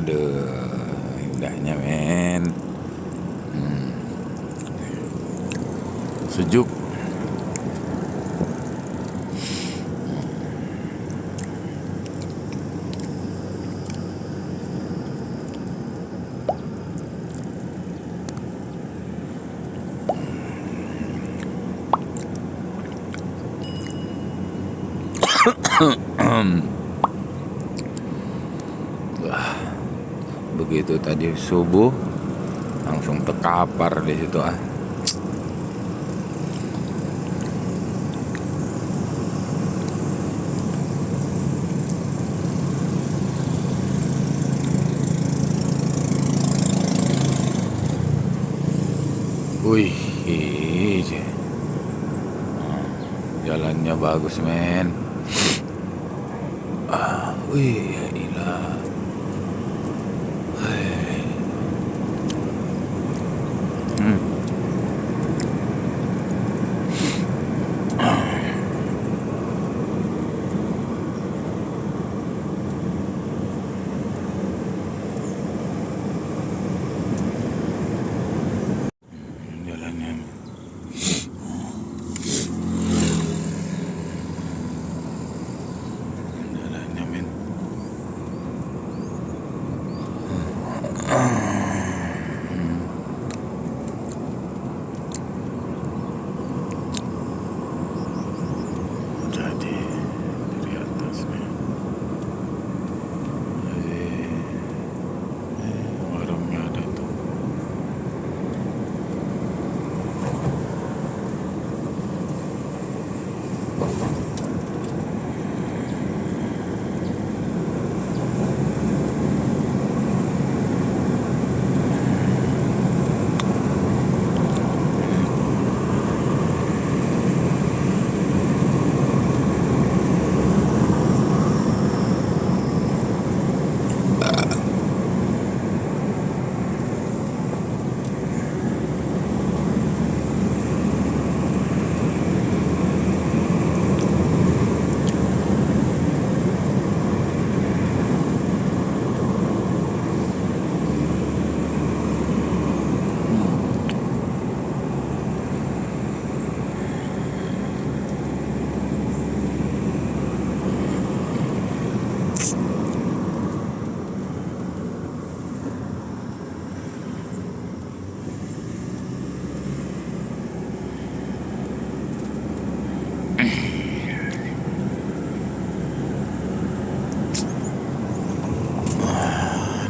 Aduh, indahnya men. Sejuk. Wah, begitu tadi subuh langsung terkapar di situ ah. Wih, jalannya bagus men. Wih, ya ilah. Jalannya men. Jadi dari atasnya warungnya ada tuh.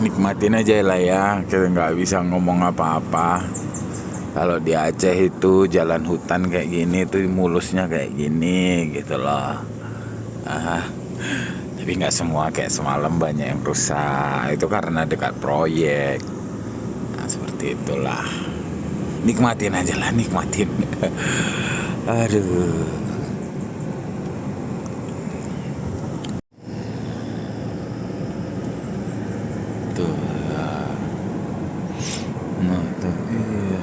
Nikmatin aja lah ya, kita nggak bisa ngomong apa-apa. Kalau di Aceh itu jalan hutan kayak gini tuh mulusnya kayak gini gitu loh. Tapi nggak semua, kayak semalam banyak yang rusak. Itu karena dekat proyek. Nah, seperti itulah. Nikmatin aja lah, nikmatin. Aduh. Tuh. Nah, tuh. Iya.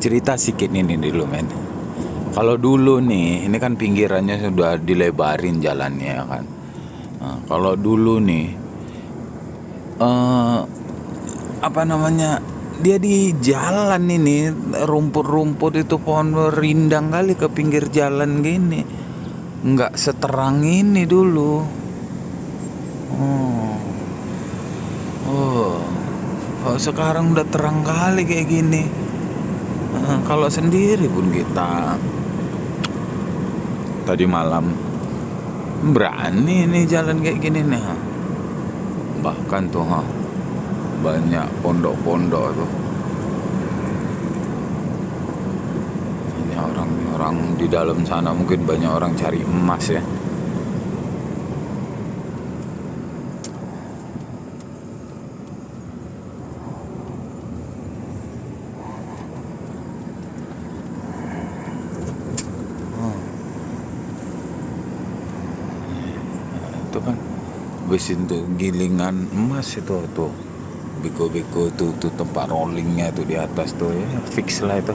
Cerita sedikit ini dulu men. Kalau dulu nih, ini kan pinggirannya sudah dilebarin jalannya kan. Nah, kalau dulu nih, apa namanya, dia di jalan ini, rumput-rumput itu, pohon rindang kali ke pinggir jalan gini, nggak seterang ini dulu. Oh, oh, oh, sekarang udah terang kali kayak gini. Kalau sendiri pun kita tadi malam berani nih jalan kayak gini nih. Bahkan tuh banyak pondok-pondok tuh, banyak orang di dalam sana, mungkin banyak orang cari emas ya. Itu kan bus itu gilingan emas itu tuh, beko-beko tuh tempat rollingnya tuh di atas tuh ya, fix lah itu.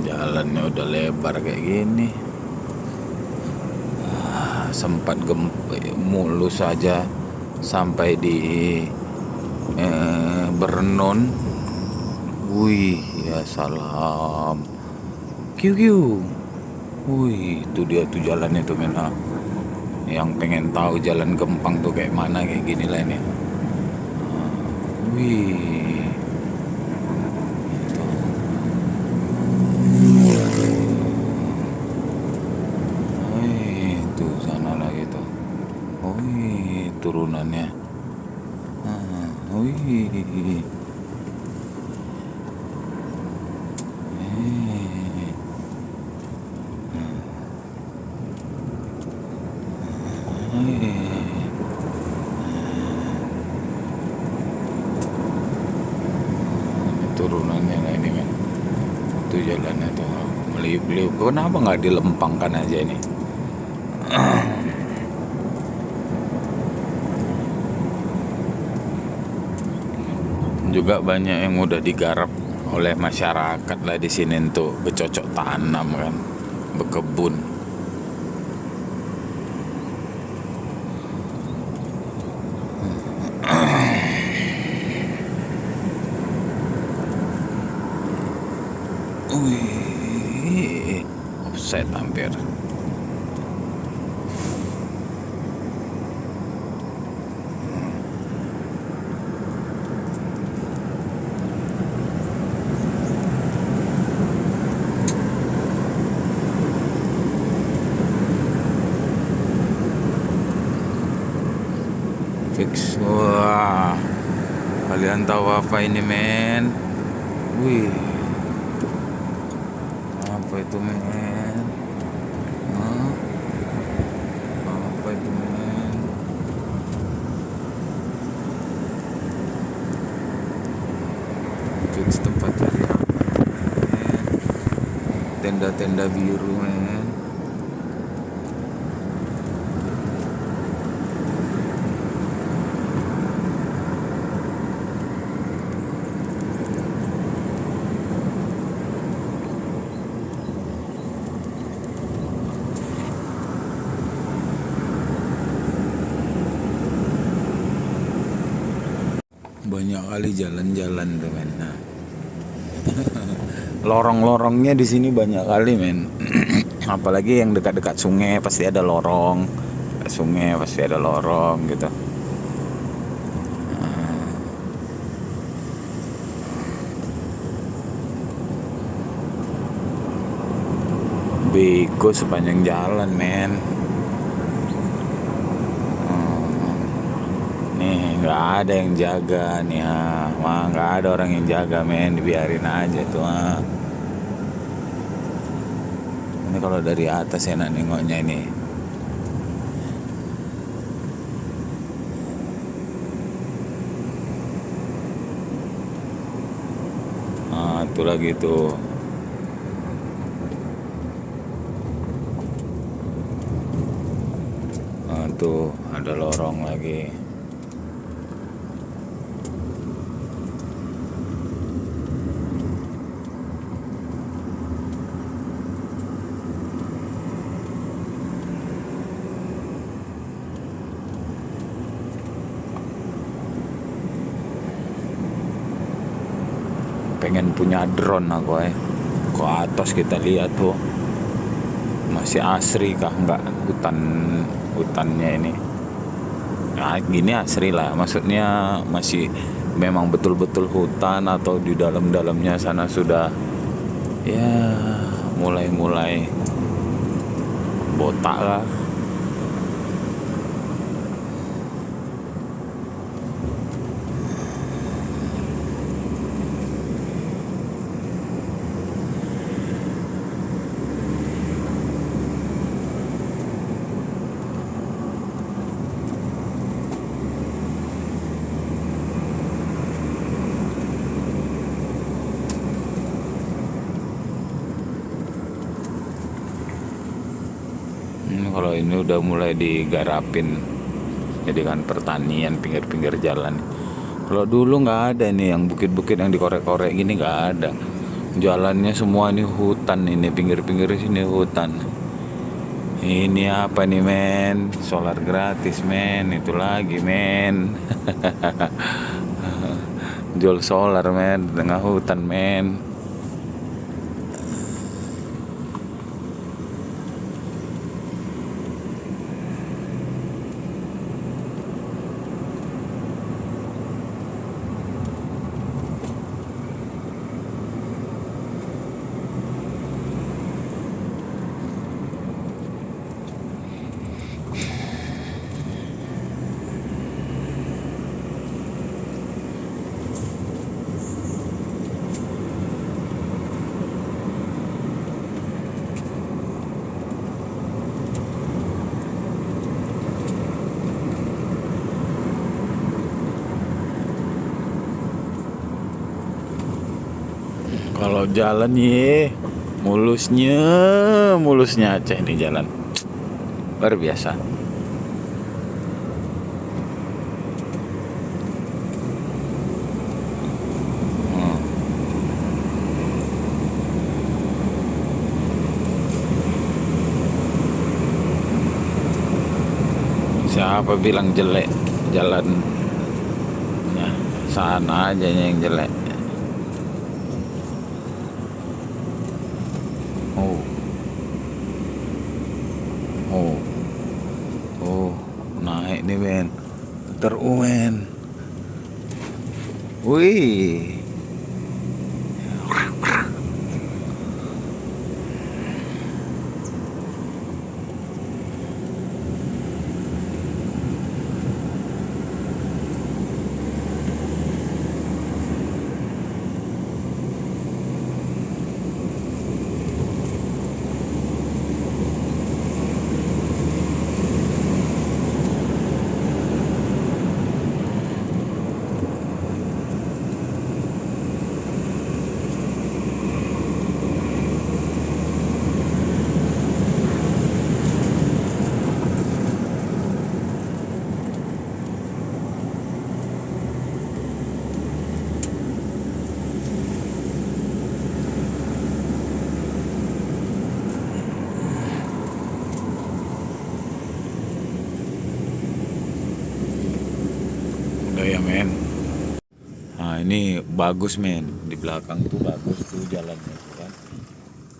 Jalannya udah lebar kayak gini, sempat mulus saja sampai di Bernon. Wih, ya salam. Kiu kiu. Wih, itu dia tuh jalannya tuh men. Yang pengen tahu jalan Gempang tuh kayak mana, kayak gini lah ini. Wih. Wih, tuh sana lagi tuh. Wih, turunannya. Wih. Turunannya lah ini men. Itu jalannya tuh meliuk-liuk. Kenapa nggak dilempangkan aja ini? Juga banyak yang udah digarap oleh masyarakat lah di sini untuk bercocok tanam kan, berkebun. Wih, offset hampir. Fix. Wah, kalian tahu apa ini men? Wih, apa itu men? Hah? Apa itu men? Fix tempat cari apa men? Tenda-tenda biru men. Banyak kali jalan-jalan tuh men. Nah, lorong-lorongnya di sini banyak kali men. Apalagi yang dekat-dekat sungai pasti ada lorong. Sungai pasti ada lorong gitu. Bego sepanjang jalan men. Nih nggak ada yang jaga nih mah nggak ada orang yang jaga men, dibiarin aja tuh Ini kalau dari atas enak nengoknya ini. Itu lagi tuh. Tuh ada lorong lagi. pengen punya drone aku ke atas kita lihat tuh masih asri kah enggak hutannya ini. Nah gini asri lah, maksudnya masih memang betul-betul hutan atau di dalamnya sana sudah ya mulai botak lah. Kalau ini udah mulai digarapin jadikan pertanian pinggir-pinggir jalan. Kalau dulu nggak ada nih yang bukit-bukit yang dikorek-korek gini, nggak ada. Jalannya semua ini hutan, ini pinggir-pinggir sini hutan. Ini apa nih men? Solar gratis men, itu lagi men. Jual solar men, di tengah hutan men. Kalau jalan nih mulusnya Aceh nih jalan. Luar biasa. Siapa bilang jelek jalan? Ya, sana aja yang jelek. Oh, oh, oh, naik nih men, terumen. Wih, udah ya men. Nah ini bagus men, di belakang tuh bagus tuh jalannya tuh kan.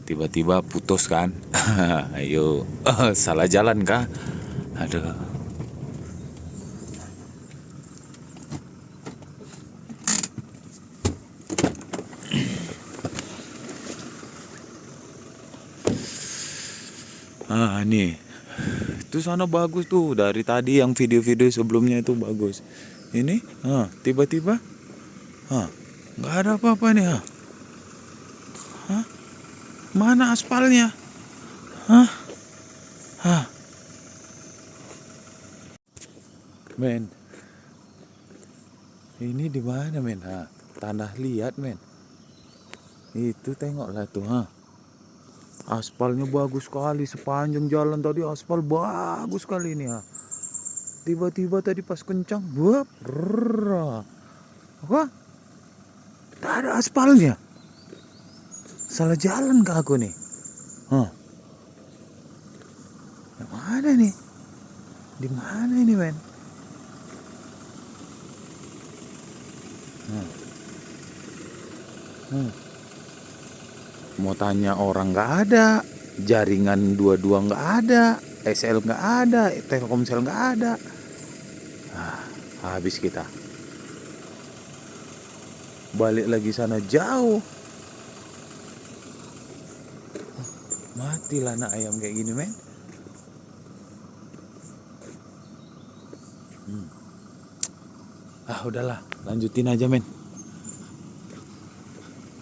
Tiba-tiba putus kan. Ayo, salah jalan kah? Aduh. Nih. Itu sana bagus tuh. Dari tadi yang video-video sebelumnya itu bagus. Ini, tiba-tiba, nggak ada apa-apa nih, Mana aspalnya? Hah? Hah? Men. Ini di mana men? Tanah liat men. Itu tengoklah tuh, aspalnya bagus sekali sepanjang jalan tadi, aspal bagus sekali ini Tiba-tiba tadi pas kencang, apa? Tak ada aspalnya. Salah jalan kah aku nih? Yang mana nih? Di mana ini men? Mau tanya orang nggak ada, jaringan dua-dua nggak ada, SL nggak ada, Telkomsel nggak ada. Habis kita. Balik lagi sana jauh. Matilah anak ayam kayak gini, men. Udahlah, lanjutin aja, men.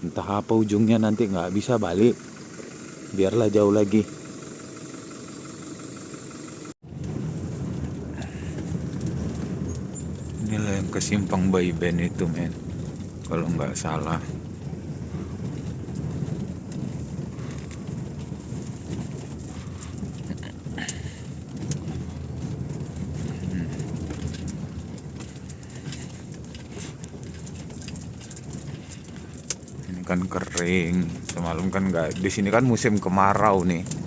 Entah apa ujungnya, nanti nggak bisa balik. Biarlah jauh lagi. Inilah yang ke Simpang Bayben itu, men. Kalau nggak salah. Ini kan kering. Semalam kan nggak. Di sini kan musim kemarau nih.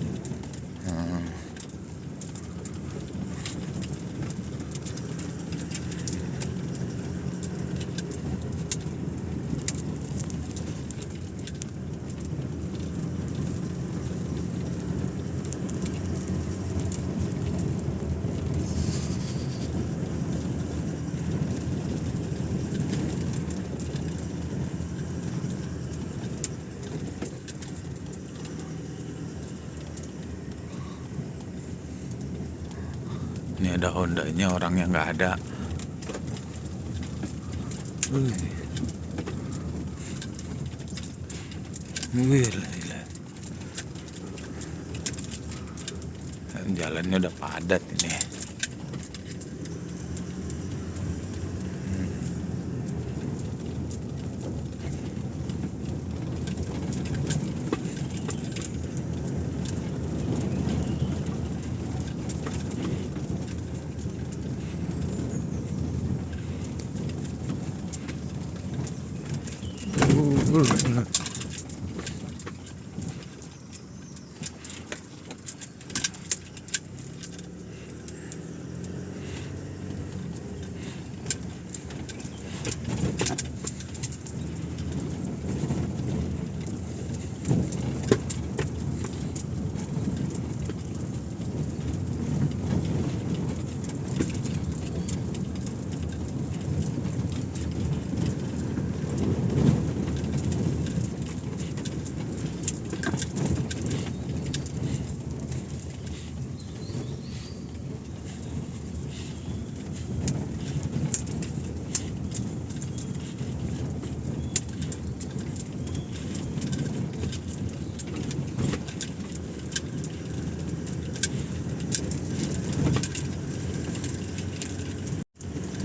Ini ada Hondanya, orangnya nggak ada. Gila. Jalannya udah padat ini.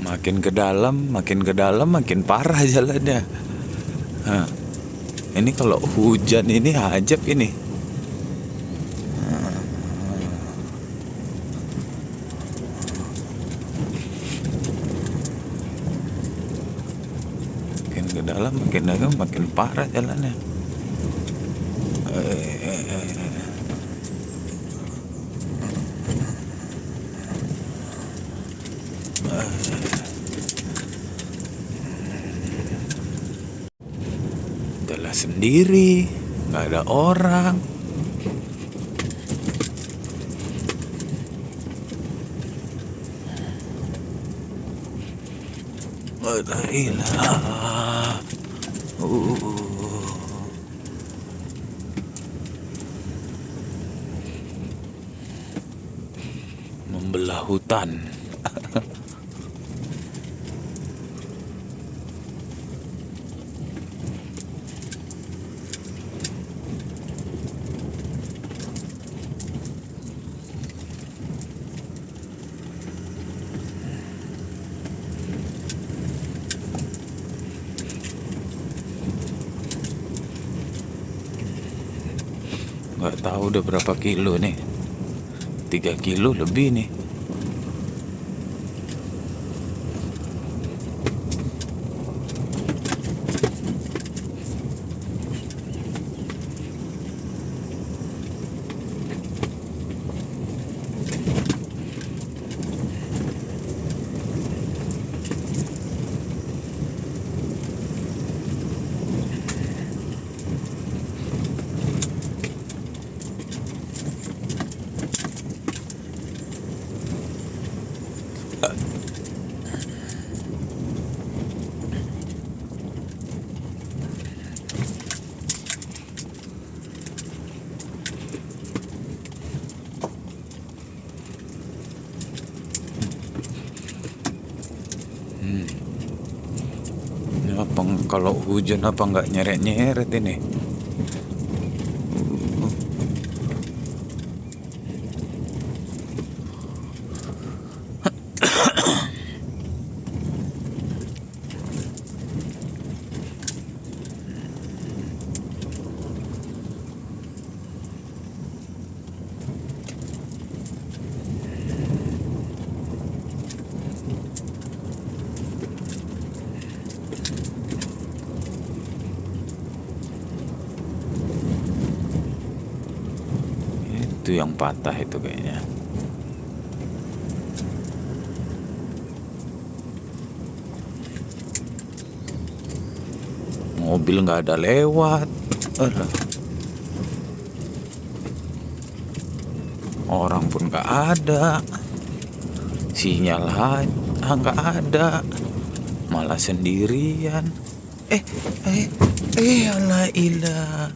Makin ke dalam makin parah jalannya. Ini kalau hujan ini ajab ini. Makin ke dalam makin parah jalannya. Jalan sendiri, nggak ada orang. La ilaha. Membelah hutan. Nggak tahu udah berapa kilo nih. 3 kilo lebih nih. Ini apa kalau hujan apa nggak nyeret-nyeret ini? Itu yang patah itu kayaknya. Mobil nggak ada lewat. Alah. Orang pun nggak ada. Sinyal nggak ada. Malah sendirian. Alah ilah.